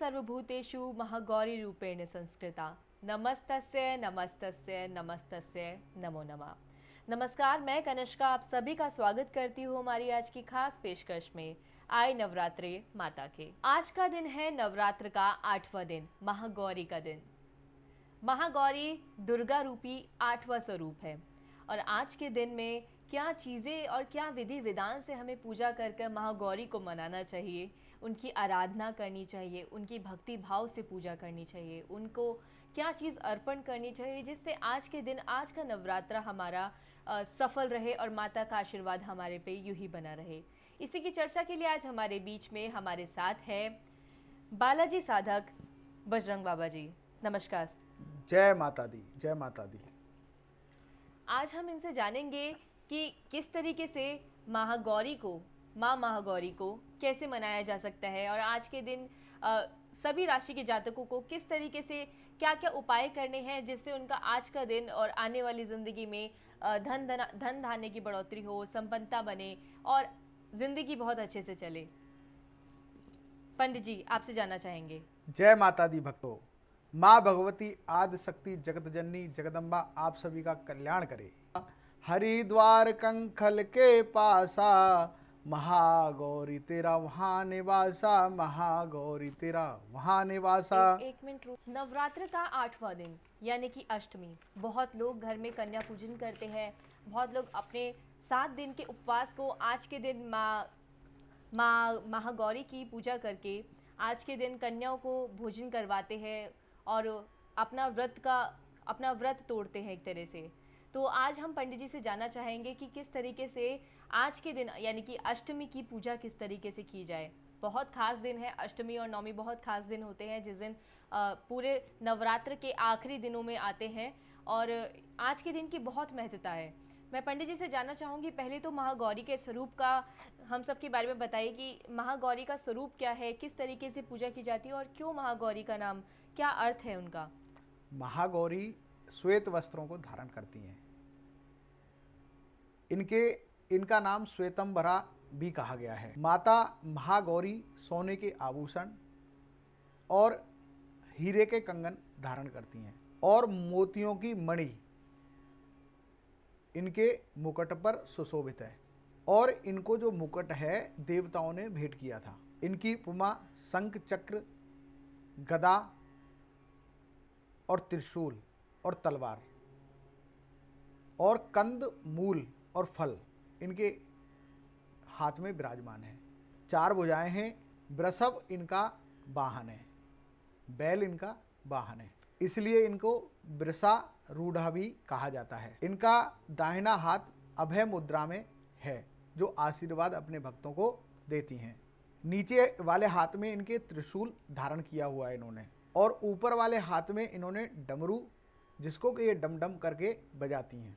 सर्वभूतेषु महागौरी रूपेण संस्कृता। नमस्तस्य नमस्तस्य नमस्तस्य नमो नमः। नमस्कार, मैं कनिष्का आप सभी का स्वागत करती हूँ हमारी आज की खास पेशकश में आए नवरात्रे माता के। आज का दिन है नवरात्र का 8वां दिन, महागौरी का दिन। महागौरी दुर्गा रूपी 8वां स्वरूप है और आज के दिन में क्या चीज़ें और क्या विधि विधान से हमें पूजा कर महागौरी को मनाना चाहिए, उनकी आराधना करनी चाहिए, उनकी भक्ति भाव से पूजा करनी चाहिए, उनको क्या चीज़ अर्पण करनी चाहिए जिससे आज के दिन, आज का नवरात्रा हमारा सफल रहे और माता का आशीर्वाद हमारे पे यूं ही बना रहे। इसी की चर्चा के लिए आज हमारे बीच में हमारे साथ है बालाजी साधक बजरंग बाबा जी। नमस्कार। जय माता दी, जय माता दी। आज हम इनसे जानेंगे कि किस तरीके से महागौरी को, माँ महागौरी को कैसे मनाया जा सकता है और आज के दिन सभी राशि के जातकों को किस तरीके से क्या क्या उपाय करने हैं जिससे उनका आज का दिन और आने वाली ज़िंदगी में धन धान्य की बढ़ोतरी हो, संपन्नता बने और ज़िंदगी बहुत अच्छे से चले। पंडित जी, आपसे जानना चाहेंगे। जय माता दी भक्तों। माँ भगवती आदि शक्ति जगत जननी जगदम्बा आप सभी का कल्याण करे। हरिद्वार कंखल के पासा, महागौरी तेरा वहाँ निवासा, महागौरी तेरा वहाँ निवासा। एक मिनट रुक। नवरात्र का 8वां दिन यानी कि अष्टमी, बहुत लोग घर में कन्या पूजन करते हैं। बहुत लोग अपने 7 दिन के उपवास को आज के दिन माँ महागौरी की पूजा करके आज के दिन कन्याओं को भोजन करवाते हैं और अपना व्रत तोड़ते हैं एक तरह से। तो आज हम पंडित जी से जानना चाहेंगे कि किस तरीके से आज के दिन यानी कि अष्टमी की पूजा किस तरीके से की जाए। बहुत खास दिन है अष्टमी और नवमी, बहुत खास दिन होते हैं जिस दिन पूरे नवरात्र के आखिरी दिनों में आते हैं और आज के दिन की बहुत महत्वता है। मैं पंडित जी से जानना चाहूँगी, पहले तो महागौरी के स्वरूप का हम सब के बारे में बताइए कि महागौरी का स्वरूप क्या है, किस तरीके से पूजा की जाती है और क्यों महागौरी का नाम, क्या अर्थ है उनका। महागौरी श्वेत वस्त्रों को धारण करती हैं। इनका नाम श्वेतंबरा भी कहा गया है। माता महागौरी सोने के आभूषण और हीरे के कंगन धारण करती हैं और मोतियों की मणि इनके मुकुट पर सुशोभित है और इनको जो मुकुट है देवताओं ने भेंट किया था। इनकी उपमा शंख, चक्र, गदा और त्रिशूल और तलवार और कंद, मूल और फल इनके हाथ में विराजमान है। 4 भुजाएं हैं। वृषभ इनका वाहन है, बैल इनका वाहन है, इसलिए इनको वृषारूढ़ा भी कहा जाता है। इनका दाहिना हाथ अभय मुद्रा में है जो आशीर्वाद अपने भक्तों को देती हैं। नीचे वाले हाथ में इनके त्रिशूल धारण किया हुआ है इन्होंने और ऊपर वाले हाथ में इन्होंने डमरू, जिसको कि ये डमडम करके बजाती हैं।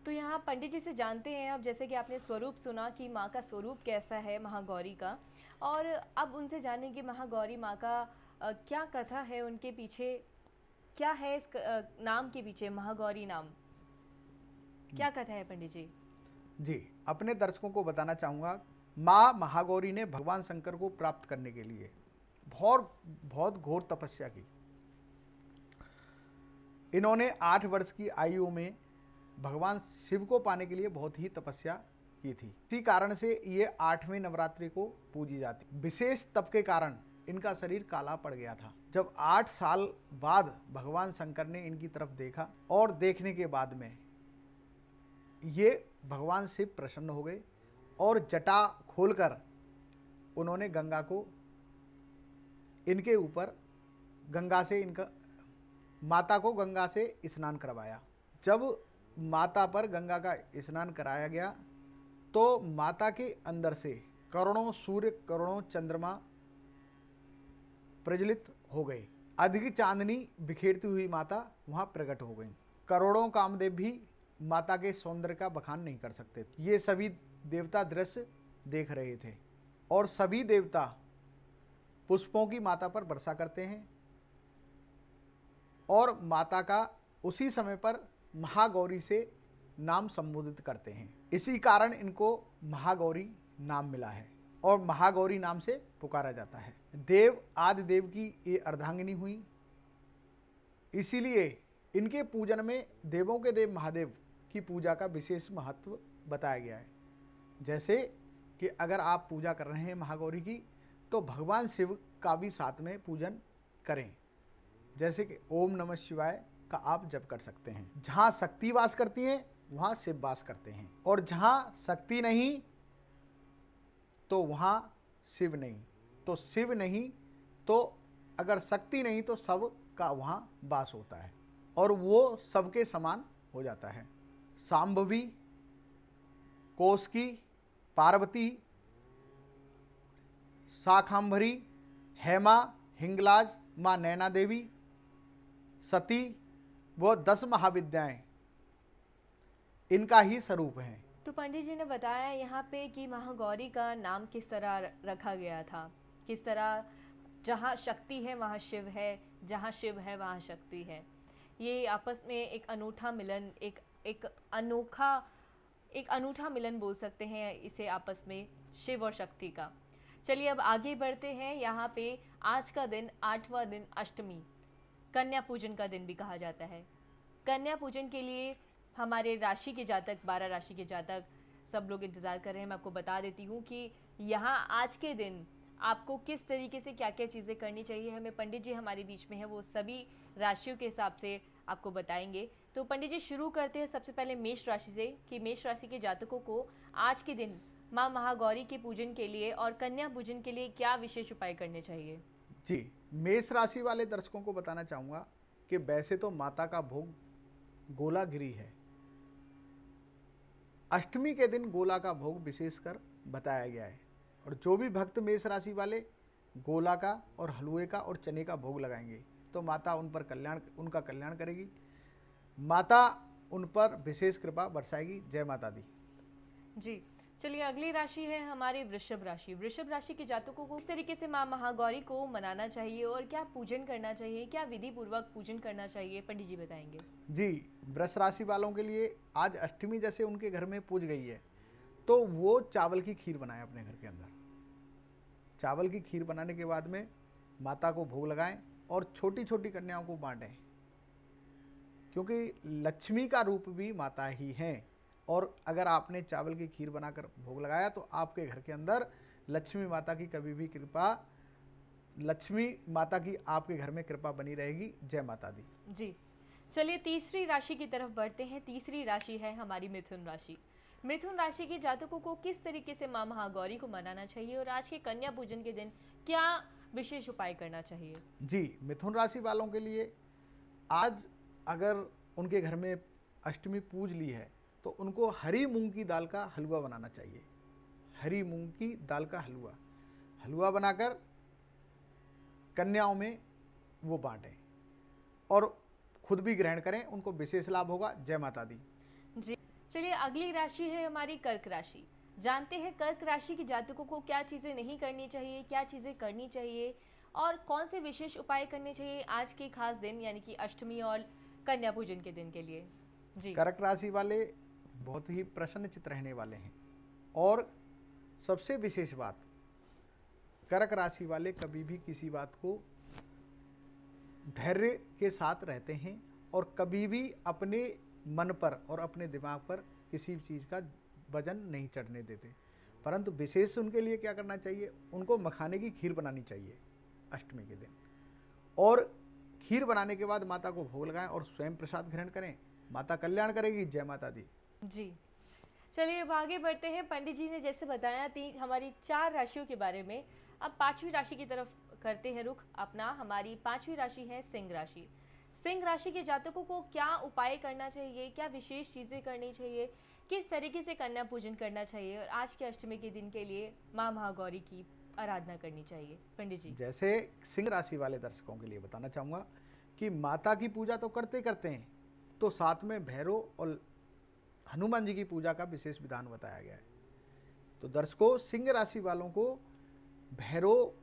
तो यहाँ पंडित जी से जानते हैं अब, जैसे कि आपने स्वरूप सुना कि माँ का स्वरूप कैसा है महागौरी का, और अब उनसे जानें कि महागौरी माँ का क्या कथा है, उनके पीछे क्या है, इस नाम के पीछे महागौरी नाम क्या कथा है पंडित जी। जी, अपने दर्शकों को बताना चाहूँगा, माँ महागौरी ने भगवान शंकर को प्राप्त करने के लिए बहुत घोर तपस्या की। इन्होंने 8 वर्ष की आयु में भगवान शिव को पाने के लिए बहुत ही तपस्या की थी। इसी कारण से ये 8वें नवरात्रि को पूजी जाती। विशेष तप के कारण इनका शरीर काला पड़ गया था। जब 8 साल बाद भगवान शंकर ने इनकी तरफ देखा और देखने के बाद में ये भगवान शिव प्रसन्न हो गए और जटा खोलकर उन्होंने गंगा को इनके ऊपर माता को गंगा से स्नान करवाया। जब माता पर गंगा का स्नान कराया गया तो माता के अंदर से करोड़ों सूर्य, करोड़ों चंद्रमा प्रज्वलित हो गए। अधिक चांदनी बिखेरती हुई माता वहाँ प्रकट हो गई। करोड़ों कामदेव भी माता के सौंदर्य का बखान नहीं कर सकते। ये सभी देवता दृश्य देख रहे थे और सभी देवता पुष्पों की माता पर वर्षा करते हैं और माता का उसी समय पर महागौरी से नाम संबोधित करते हैं। इसी कारण इनको महागौरी नाम मिला है। और महागौरी नाम से पुकारा जाता है। देव आदि देव की ये अर्धांगिनी हुई, इसीलिए इनके पूजन में देवों के देव महादेव की पूजा का विशेष महत्व बताया गया है। जैसे कि अगर आप पूजा कर रहे हैं महागौरी की, तो भगवान शिव का भी साथ में पूजन करें। जैसे कि ओम नमः शिवाय का आप जप कर सकते हैं। जहाँ शक्ति वास करती हैं वहाँ शिव वास करते हैं, और जहाँ शक्ति नहीं तो वहाँ शिव नहीं, तो शिव नहीं तो अगर शक्ति नहीं तो सब का वहाँ वास होता है और वो सबके समान हो जाता है। शांभवी, कौशिकी, पार्वती, शाकंभरी, हेमा, हिंगलाज, माँ नैना देवी, सती, वो 10 महाविद्याएं इनका ही स्वरूप है। तो पंडित जी ने बताया यहाँ पे कि महागौरी का नाम किस तरह रखा गया था, किस तरह जहाँ शक्ति है वहाँ शिव है, जहाँ शिव है वहाँ शक्ति है। ये आपस में एक अनूठा मिलन, एक अनूठा मिलन बोल सकते हैं इसे आपस में, शिव और शक्ति का। चलिए अब आगे बढ़ते हैं। यहाँ पे आज का दिन 8वां दिन अष्टमी, कन्या पूजन का दिन भी कहा जाता है। कन्या पूजन के लिए हमारे राशि के जातक, 12 राशि के जातक सब लोग इंतज़ार कर रहे हैं। मैं आपको बता देती हूँ कि यहाँ आज के दिन आपको किस तरीके से क्या क्या चीज़ें करनी चाहिए। हमें पंडित जी हमारे बीच में है, वो सभी राशियों के हिसाब से आपको बताएंगे। तो पंडित जी शुरू करते हैं सबसे पहले मेष राशि से, कि मेष राशि के जातकों को आज के दिन माँ महागौरी के पूजन के लिए और कन्या पूजन के लिए क्या विशेष उपाय करने चाहिए। जी, मेष राशि वाले दर्शकों को बताना चाहूँगा कि वैसे तो माता का भोग गोलागिरी है। अष्टमी के दिन गोला का भोग विशेषकर बताया गया है, और जो भी भक्त मेष राशि वाले गोला का और हलवे का और चने का भोग लगाएंगे तो माता उन पर उनका कल्याण करेगी, माता उन पर विशेष कृपा बरसाएगी। जय माता दी। जी, चलिए अगली राशि है हमारी वृषभ राशि। वृषभ राशि के जातकों को इस तरीके से माँ महागौरी को मनाना चाहिए और क्या पूजन करना चाहिए, क्या विधि पूर्वक पूजन करना चाहिए, पंडित जी बताएंगे। जी, वृष राशि वालों के लिए आज अष्टमी जैसे उनके घर में पूज गई है तो वो चावल की खीर बनाएं अपने घर के अंदर। चावल की खीर बनाने के बाद में माता को भोग लगाएं और छोटी छोटी कन्याओं को बांटें, क्योंकि लक्ष्मी का रूप भी माता ही हैं। और अगर आपने चावल की खीर बनाकर भोग लगाया तो आपके घर के अंदर लक्ष्मी माता की कभी भी कृपा, लक्ष्मी माता की आपके घर में कृपा बनी रहेगी। जय माता दी। जी, चलिए तीसरी राशि की तरफ बढ़ते हैं। तीसरी राशि है हमारी मिथुन राशि। मिथुन राशि के जातकों को किस तरीके से माँ महागौरी को मनाना चाहिए और आज के कन्या पूजन के दिन क्या विशेष उपाय करना चाहिए। जी, मिथुन राशि वालों के लिए आज अगर उनके घर में अष्टमी पूज ली है तो उनको हरी मूंग की दाल का हलवा बनाना चाहिए। हरी मूंग की दाल का हलवा बनाकर कन्याओं में वो बांटें और खुद भी ग्रहण करें, उनको विशेष लाभ होगा। जय माता दी। जी, चलिए अगली राशि है हमारी कर्क राशि। जानते हैं कर्क राशि के जातकों को क्या चीज़ें नहीं करनी चाहिए, क्या चीज़ें करनी चाहिए और कौन से विशेष उपाय करने चाहिए आज के खास दिन यानी कि अष्टमी और कन्या पूजन के दिन के लिए। जी, कर्क राशि वाले बहुत ही प्रसन्नचित्त रहने वाले हैं, और सबसे विशेष बात, कर्क राशि वाले कभी भी किसी बात को धैर्य के साथ रहते हैं और कभी भी अपने मन पर और अपने दिमाग पर किसी चीज़ का वजन नहीं चढ़ने देते। परंतु विशेष उनके लिए क्या करना चाहिए, उनको मखाने की खीर बनानी चाहिए अष्टमी के दिन, और खीर बनाने के बाद माता को भोग लगाएं और स्वयं प्रसाद ग्रहण करें। माता कल्याण करेगी। जय माता दी। जी, चलिए अब आगे बढ़ते हैं। पंडित जी ने जैसे बताया हमारी 4 राशियों के बारे में, अब 5वीं राशि की तरफ करते हैं रुख अपना। हमारी 5वीं राशि है सिंह राशि। सिंह राशि के जातकों को क्या उपाय करना चाहिए, क्या विशेष चीज़ें करनी चाहिए, किस तरीके से कन्या पूजन करना चाहिए और आज के अष्टमी के दिन के लिए माँ महागौरी की आराधना करनी चाहिए। पंडित जी, जैसे सिंह राशि वाले दर्शकों के लिए बताना चाहूँगा कि माता की पूजा तो करते करते हैं, तो साथ में भैरव और हनुमान जी की पूजा का विशेष विधान बताया गया है। तो दर्शकों, सिंह राशि वालों को भैरव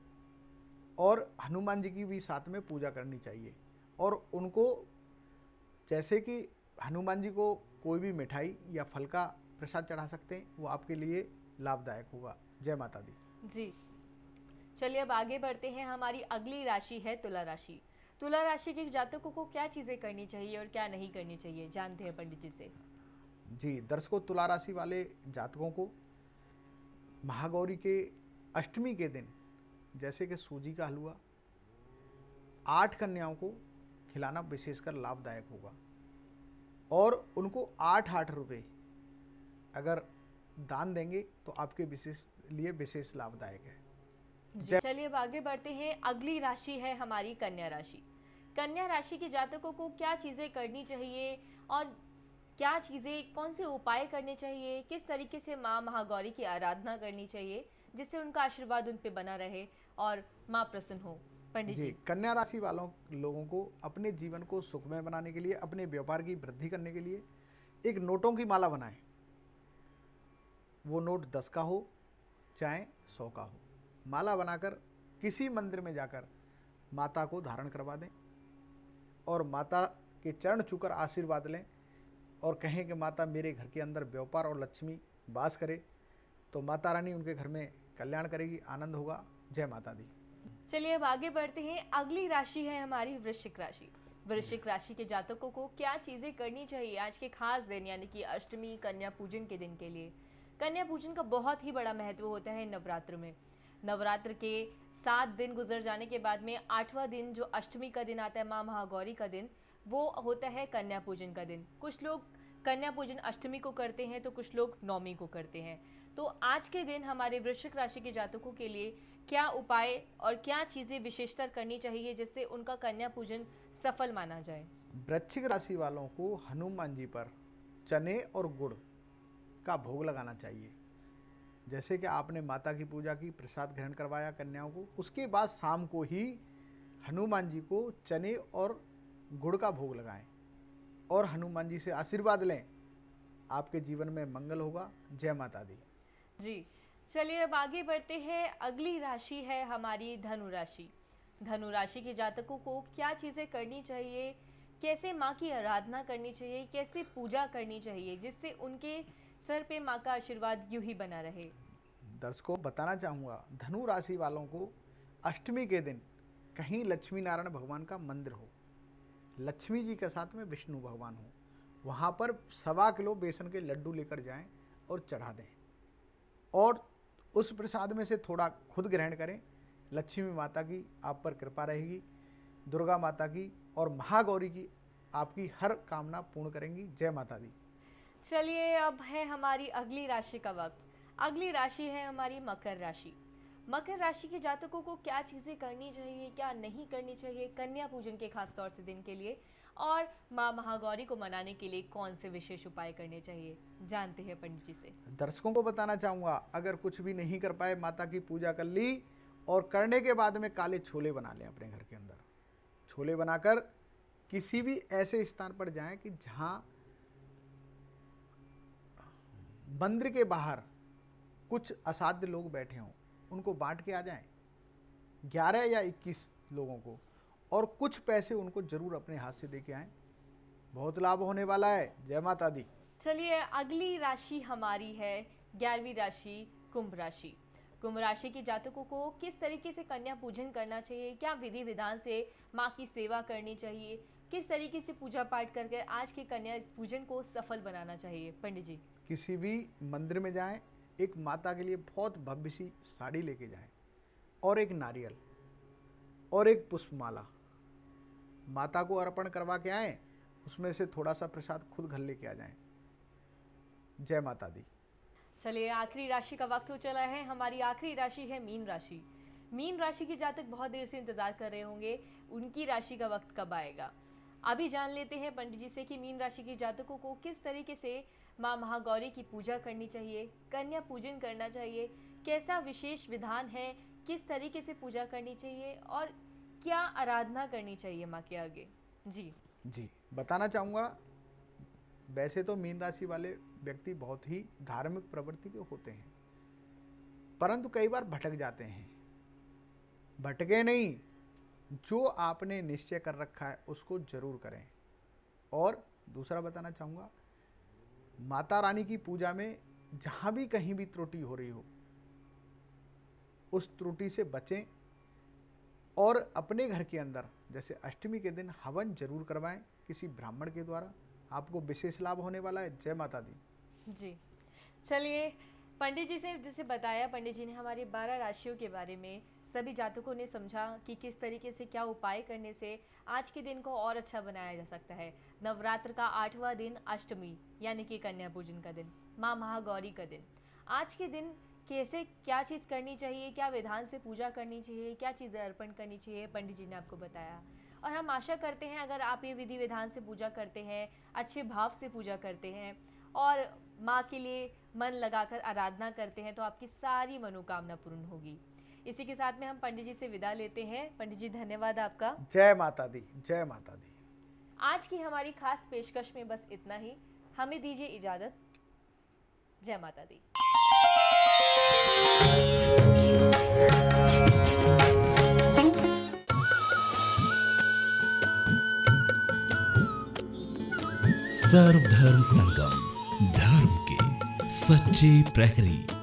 और हनुमान जी की भी साथ में पूजा करनी चाहिए, और उनको जैसे कि हनुमान जी को कोई भी मिठाई या फल का प्रसाद चढ़ा सकते हैं, वो आपके लिए लाभदायक होगा। जय माता दी। जी। चलिए अब आगे बढ़ते हैं। हमारी अगली राशि है तुला राशि। तुला राशि के जातकों को क्या चीज़ें करनी चाहिए और क्या नहीं करनी चाहिए, जानते हैं पंडित जी से। जी दर्शकों, तुला राशि वाले जातकों को महागौरी के अष्टमी के दिन जैसे कि सूजी का हलवा 8 कन्याओं को खिलाना विशेषकर लाभदायक होगा। और उनको 8-8 रुपये अगर दान देंगे तो आपके लिए विशेष लाभदायक है। जी चलिए अब आगे बढ़ते हैं। अगली राशि है हमारी कन्या राशि। कन्या राशि के जातकों को क्या चीज़ें करनी चाहिए और क्या चीज़ें, कौन से उपाय करने चाहिए, किस तरीके से माँ महागौरी की आराधना करनी चाहिए जिससे उनका आशीर्वाद उन पे बना रहे और माँ प्रसन्न हो। पंडित जी जी। कन्या राशि वालों लोगों को अपने जीवन को सुखमय बनाने के लिए, अपने व्यापार की वृद्धि करने के लिए एक नोटों की माला बनाएं। वो नोट 10 का हो चाहे 100 का हो, माला बनाकर किसी मंदिर में जाकर माता को धारण करवा दें और माता के चरण छूकर आशीर्वाद लें और कहें कि माता मेरे घर के अंदर व्यापार और लक्ष्मी वास करे, तो माता रानी उनके घर में कल्याण करेगी, आनंद होगा। जय माता दी। चलिए अब आगे बढ़ते हैं। अगली राशि है हमारी वृश्चिक राशि। वृश्चिक राशि के जातकों को क्या चीज़ें करनी चाहिए आज के खास दिन यानी कि अष्टमी कन्या पूजन के दिन के लिए। कन्या पूजन का बहुत ही बड़ा महत्व होता है नवरात्र में। नवरात्र के 7 दिन गुजर जाने के बाद में 8वां दिन जो अष्टमी का दिन आता है, माँ महागौरी का दिन, वो होता है कन्या पूजन का दिन। कुछ लोग कन्या पूजन अष्टमी को करते हैं तो कुछ लोग नवमी को करते हैं। तो आज के दिन हमारे वृश्चिक राशि के जातकों के लिए क्या उपाय और क्या चीज़ें विशेषतर करनी चाहिए जिससे उनका कन्या पूजन सफल माना जाए। वृश्चिक राशि वालों को हनुमान जी पर चने और गुड़ का भोग लगाना चाहिए। जैसे कि आपने माता की पूजा की, प्रसाद ग्रहण करवाया कन्याओं को, उसके बाद शाम को ही हनुमान जी को चने और गुड़ का भोग लगाएं और हनुमान जी से आशीर्वाद लें। आपके जीवन में मंगल होगा। जय माता दी। जी चलिए अब आगे बढ़ते हैं। अगली राशि है हमारी धनु राशि। धनु राशि के जातकों को क्या चीज़ें करनी चाहिए, कैसे माँ की आराधना करनी चाहिए, कैसे पूजा करनी चाहिए जिससे उनके सर पे माँ का आशीर्वाद यूं ही बना रहे। दर्शकों बताना चाहूँगा, धनु राशि वालों को अष्टमी के दिन कहीं लक्ष्मी नारायण भगवान का मंदिर हो, लक्ष्मी जी के साथ में विष्णु भगवान हो, वहाँ पर 1.25 किलो बेसन के लड्डू लेकर जाएं और चढ़ा दें और उस प्रसाद में से थोड़ा खुद ग्रहण करें। लक्ष्मी माता की आप पर कृपा रहेगी, दुर्गा माता की और महागौरी की आपकी हर कामना पूर्ण करेंगी। जय माता दी। चलिए अब है हमारी अगली राशि का वक्त। अगली राशि है हमारी मकर राशि। मकर राशि के जातकों को क्या चीज़ें करनी चाहिए, क्या नहीं करनी चाहिए कन्या पूजन के खास तौर से दिन के लिए, और माँ महागौरी को मनाने के लिए कौन से विशेष उपाय करने चाहिए, जानते हैं पंडित जी से। दर्शकों को बताना चाहूँगा, अगर कुछ भी नहीं कर पाए, माता की पूजा कर ली और करने के बाद में काले छोले बना लें अपने घर के अंदर। छोले बनाकर किसी भी ऐसे स्थान पर जाएं कि जहाँ मंदिर के बाहर कुछ असाध्य लोग बैठे हों, उनको बांट के आ जाएं 11 या 21 लोगों को, और कुछ पैसे उनको जरूर अपने हाथ से दे के आएँ। बहुत लाभ होने वाला है। जय माता दी। चलिए अगली राशि हमारी है 11वीं राशि कुंभ राशि। कुंभ राशि के जातकों को किस तरीके से कन्या पूजन करना चाहिए, क्या विधि विधान से माँ की सेवा करनी चाहिए, किस तरीके से पूजा पाठ करके आज के कन्या पूजन को सफल बनाना चाहिए पंडित जी। किसी भी मंदिर में जाएं, एक माता के लिए बहुत भव्य सी साड़ी लेके जाएं और एक नारियल और एक पुष्पमाला माता को अर्पण करवा के आएं। उसमें से थोड़ा सा प्रसाद खुद घर लेके आ जाएं। जय माता दी। चलिए आखिरी राशि का वक्त हो चला है। हमारी आखिरी राशि है मीन राशि। मीन राशि के जातक बहुत देर से इंतजार कर रहे होंगे उनकी राशि का वक्त कब आएगा। अभी जान लेते हैं पंडित जी से कि मीन राशि के जातकों को किस तरीके से माँ महागौरी की पूजा करनी चाहिए, कन्या पूजन करना चाहिए, कैसा विशेष विधान है, किस तरीके से पूजा करनी चाहिए और क्या आराधना करनी चाहिए माँ के आगे। जी बताना चाहूँगा, वैसे तो मीन राशि वाले व्यक्ति बहुत ही धार्मिक प्रवृत्ति के होते हैं, परंतु कई बार भटक जाते हैं। भटके नहीं, जो आपने निश्चय कर रखा है उसको जरूर करें। और दूसरा बताना चाहूँगा, माता रानी की पूजा में जहाँ भी कहीं भी त्रुटि हो रही हो, उस त्रुटि से बचें और अपने घर के अंदर जैसे अष्टमी के दिन हवन जरूर करवाएं किसी ब्राह्मण के द्वारा, आपको विशेष लाभ होने वाला है। जय माता दी। जी, चलिए पंडित जी से जैसे बताया, पंडित जी ने हमारी 12 राशियों के बारे में सभी जातकों ने समझा कि किस तरीके से क्या उपाय करने से आज के दिन को और अच्छा बनाया जा सकता है। नवरात्र का 8वां दिन अष्टमी यानी कि कन्या पूजन का दिन, माँ महागौरी का दिन। आज के दिन कैसे क्या चीज़ करनी चाहिए, क्या विधान से पूजा करनी चाहिए, क्या चीज़ें अर्पण करनी चाहिए, पंडित जी ने आपको बताया। और हम आशा करते हैं अगर आप ये विधि विधान से पूजा करते हैं, अच्छे भाव से पूजा करते हैं और माँ के लिए मन लगाकर आराधना करते हैं तो आपकी सारी मनोकामना पूर्ण होगी। इसी के साथ में हम पंडित जी से विदा लेते हैं। पंडित जी धन्यवाद आपका। जय माता दी, जय माता दी। आज की हमारी खास पेशकश में बस इतना ही। हमें दीजिए इजाजत। जय माता दी। सर्वधर्म संगम, धर्म के सच्चे प्रहरी।